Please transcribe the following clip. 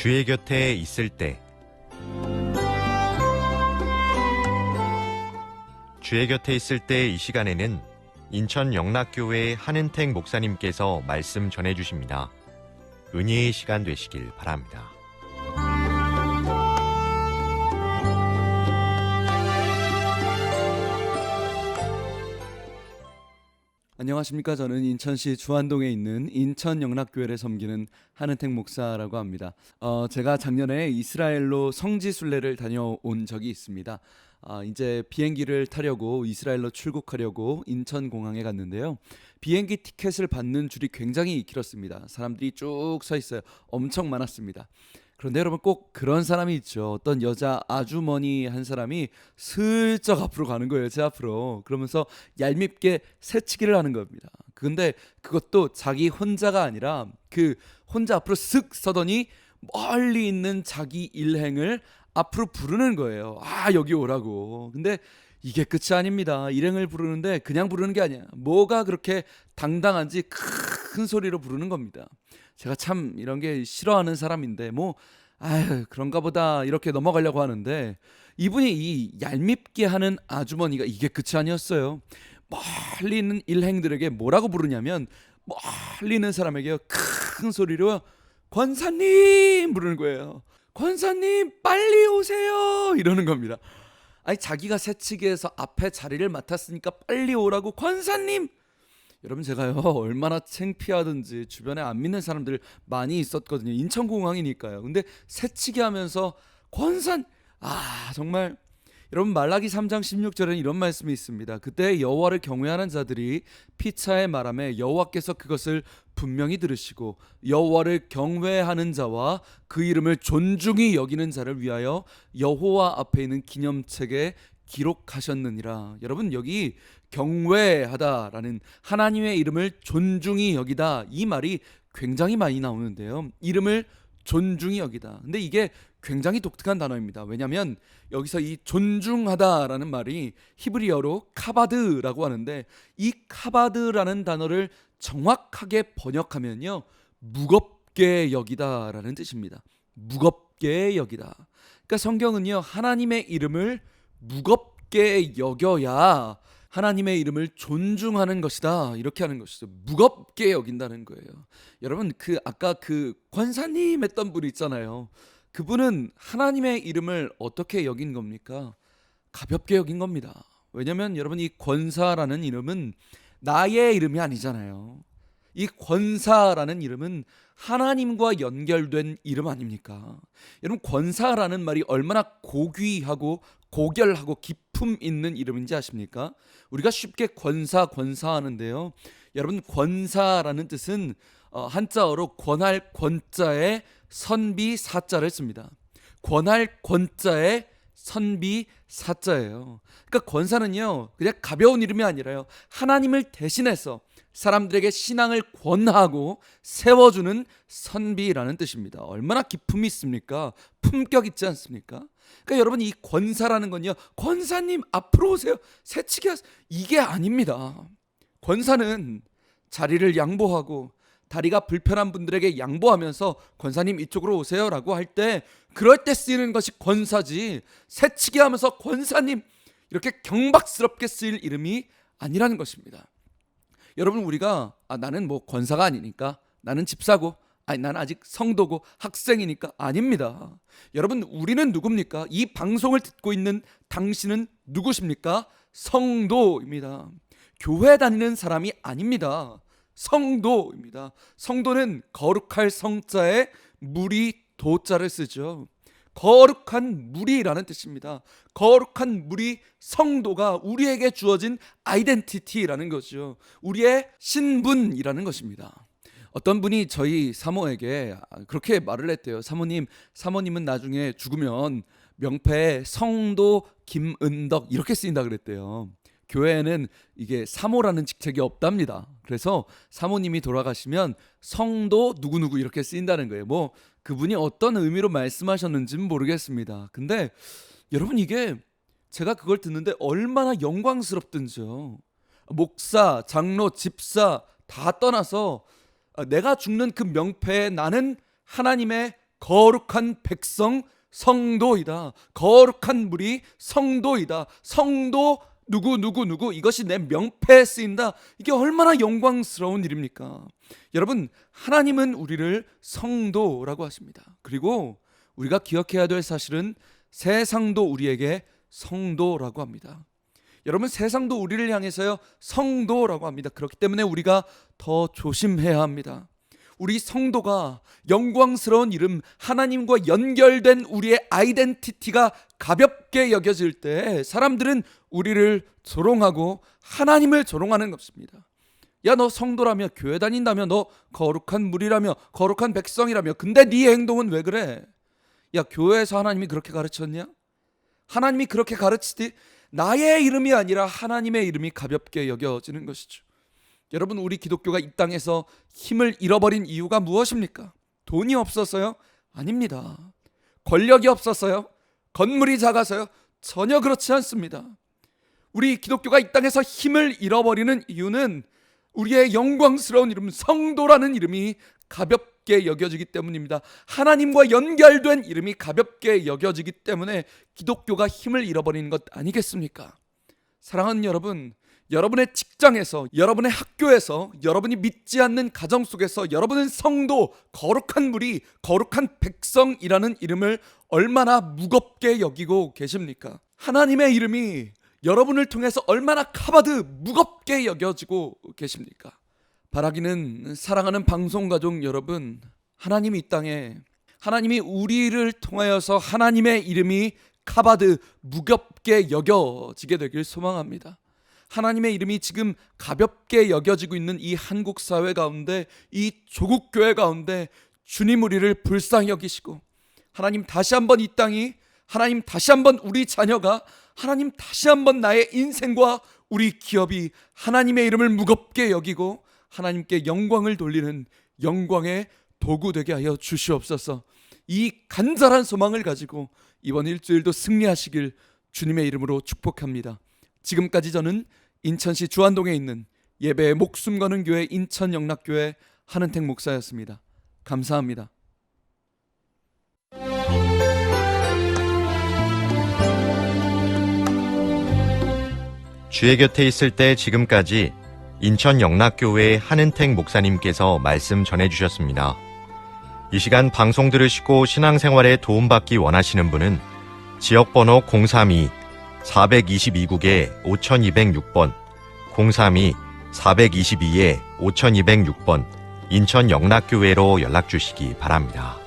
주의 곁에 있을 때 주의 곁에 있을 때 이 시간에는 인천 영락교회 한은택 목사님께서 말씀 전해주십니다. 은혜의 시간 되시길 바랍니다. 안녕하십니까. 저는 인천시 주안동에 있는 인천 영락교회를 섬기는 한은택 목사라고 합니다. 제가 작년에 이스라엘로 성지 순례를 다녀온 적이 있습니다. 이제 비행기를 타려고 이스라엘로 출국하려고 인천공항에 갔는데요. 비행기 티켓을 받는 줄이 굉장히 길었습니다. 사람들이 쭉 서 있어요. 엄청 많았습니다. 그런데 여러분, 꼭 그런 사람이 있죠. 어떤 여자 아주머니 한 사람이 슬쩍 앞으로 가는 거예요. 제 앞으로. 그러면서 얄밉게 새치기를 하는 겁니다. 근데 그것도 자기 혼자가 아니라 그 혼자 앞으로 쓱 서더니 멀리 있는 자기 일행을 앞으로 부르는 거예요. 여기 오라고. 근데 이게 끝이 아닙니다. 일행을 부르는데 그냥 부르는 게 아니야. 뭐가 그렇게 당당한지 큰 소리로 부르는 겁니다. 제가 참 이런 게 싫어하는 사람인데 그런가 보다 이렇게 넘어가려고 하는데, 이분이 이 얄밉게 하는 아주머니가 이게 끝이 아니었어요. 멀리 있는 일행들에게 뭐라고 부르냐면, 멀리 있는 사람에게 큰 소리로 권사님 부르는 거예요. 권사님 빨리 오세요 이러는 겁니다. 자기가 새치기해서 앞에 자리를 맡았으니까 빨리 오라고 권사님. 여러분, 제가요 얼마나 창피하든지 주변에 안 믿는 사람들 많이 있었거든요. 인천공항이니까요. 근데 새치기 하면서 권산, 정말. 여러분, 말라기 3장 16절에는 이런 말씀이 있습니다. 그때 여호와를 경외하는 자들이 피차의 말함에 여호와께서 그것을 분명히 들으시고 여호와를 경외하는 자와 그 이름을 존중히 여기는 자를 위하여 여호와 앞에 있는 기념책에 기록하셨느니라. 여러분, 여기 경외하다라는, 하나님의 이름을 존중히 여기다, 이 말이 굉장히 많이 나오는데요. 이름을 존중히 여기다. 근데 이게 굉장히 독특한 단어입니다. 왜냐하면 여기서 이 존중하다라는 말이 히브리어로 카바드라고 하는데, 이 카바드라는 단어를 정확하게 번역하면요, 무겁게 여기다라는 뜻입니다. 무겁게 여기다. 그러니까 성경은요, 하나님의 이름을 무겁게 여겨야 하나님의 이름을 존중하는 것이다, 이렇게 하는 것이죠. 무겁게 여긴다는 거예요. 여러분, 아까 권사님 했던 분 있잖아요. 그분은 하나님의 이름을 어떻게 여긴 겁니까? 가볍게 여긴 겁니다. 왜냐하면 여러분, 이 권사라는 이름은 나의 이름이 아니잖아요. 이 권사라는 이름은 하나님과 연결된 이름 아닙니까? 여러분, 권사라는 말이 얼마나 고귀하고 고결하고 기품 있는 이름인지 아십니까? 우리가 쉽게 권사 하는데요. 여러분, 권사라는 뜻은 한자어로 권할 권자에 선비 사자를 씁니다. 권할 권자에 선비 사자예요. 그러니까 권사는요, 그냥 가벼운 이름이 아니라요, 하나님을 대신해서 사람들에게 신앙을 권하고 세워주는 선비라는 뜻입니다. 얼마나 기품이 있습니까? 품격 있지 않습니까? 그러니까 여러분, 이 권사라는 건요, 권사님 앞으로 오세요, 새치기 하세요, 이게 아닙니다. 권사는 자리를 양보하고 다리가 불편한 분들에게 양보하면서 권사님 이쪽으로 오세요 라고 할 때, 그럴 때 쓰이는 것이 권사지, 새치기 하면서 권사님 이렇게 경박스럽게 쓰일 이름이 아니라는 것입니다. 여러분, 우리가 나는 권사가 아니니까, 나는 집사고, 나는 아직 성도고 학생이니까, 아닙니다. 여러분, 우리는 누굽니까? 이 방송을 듣고 있는 당신은 누구십니까? 성도입니다. 교회 다니는 사람이 아닙니다. 성도입니다. 성도는 거룩할 성자에 무리 도자를 쓰죠. 거룩한 무리라는 뜻입니다. 거룩한 무리, 성도가 우리에게 주어진 아이덴티티라는 거죠. 우리의 신분이라는 것입니다. 어떤 분이 저희 사모에게 그렇게 말을 했대요. 사모님은 나중에 죽으면 명패에 성도 김은덕 이렇게 쓰인다 그랬대요. 교회에는 이게 사모라는 직책이 없답니다. 그래서 사모님이 돌아가시면 성도 누구누구 이렇게 쓰인다는 거예요. 그분이 어떤 의미로 말씀하셨는지는 모르겠습니다. 근데 여러분, 이게 제가 그걸 듣는데 얼마나 영광스럽든지요. 목사, 장로, 집사 다 떠나서 내가 죽는 그 명패에 나는 하나님의 거룩한 백성 성도이다. 거룩한 무리 성도이다. 성도 누구 이것이 내 명패에 쓰인다. 이게 얼마나 영광스러운 일입니까? 여러분, 하나님은 우리를 성도라고 하십니다. 그리고 우리가 기억해야 될 사실은 세상도 우리에게 성도라고 합니다. 여러분, 세상도 우리를 향해서요 성도라고 합니다. 그렇기 때문에 우리가 더 조심해야 합니다. 우리 성도가 영광스러운 이름, 하나님과 연결된 우리의 아이덴티티가 가볍게 여겨질 때 사람들은 우리를 조롱하고 하나님을 조롱하는 것입니다. 야, 너 성도라며, 교회 다닌다며, 너 거룩한 무리라며, 거룩한 백성이라며, 근데 네 행동은 왜 그래? 야, 교회에서 하나님이 그렇게 가르쳤냐? 하나님이 그렇게 가르치지 나의 이름이 아니라 하나님의 이름이 가볍게 여겨지는 것이죠. 여러분, 우리 기독교가 이 땅에서 힘을 잃어버린 이유가 무엇입니까? 돈이 없어서요? 아닙니다. 권력이 없어서요? 건물이 작아서요? 전혀 그렇지 않습니다. 우리 기독교가 이 땅에서 힘을 잃어버리는 이유는 우리의 영광스러운 이름, 성도라는 이름이 가볍게 여겨지기 때문입니다. 하나님과 연결된 이름이 가볍게 여겨지기 때문에 기독교가 힘을 잃어버리는 것 아니겠습니까? 사랑하는 여러분, 여러분의 직장에서, 여러분의 학교에서, 여러분이 믿지 않는 가정 속에서 여러분은 성도, 거룩한 무리, 거룩한 백성이라는 이름을 얼마나 무겁게 여기고 계십니까? 하나님의 이름이 여러분을 통해서 얼마나 카바드 무겁게 여겨지고 계십니까? 바라기는, 사랑하는 방송가족 여러분, 하나님이 이 땅에, 하나님이 우리를 통하여서 하나님의 이름이 카바드 무겁게 여겨지게 되길 소망합니다. 하나님의 이름이 지금 가볍게 여겨지고 있는 이 한국 사회 가운데, 이 조국 교회 가운데 주님 우리를 불쌍히 여기시고, 하나님 다시 한번 이 땅이, 하나님 다시 한번 우리 자녀가, 하나님 다시 한번 나의 인생과 우리 기업이 하나님의 이름을 무겁게 여기고 하나님께 영광을 돌리는 영광의 도구 되게 하여 주시옵소서. 이 간절한 소망을 가지고 이번 일주일도 승리하시길 주님의 이름으로 축복합니다. 지금까지 저는 인천시 주안동에 있는 예배에 목숨 거는 교회 인천영락교회 한은택 목사였습니다. 감사합니다. 주의 곁에 있을 때 지금까지 인천 영락교회 한은택 목사님께서 말씀 전해주셨습니다. 이 시간 방송 들으시고 신앙생활에 도움받기 원하시는 분은 지역번호 032-422국에 5206번, 032-422-5206번 인천 영락교회로 연락주시기 바랍니다.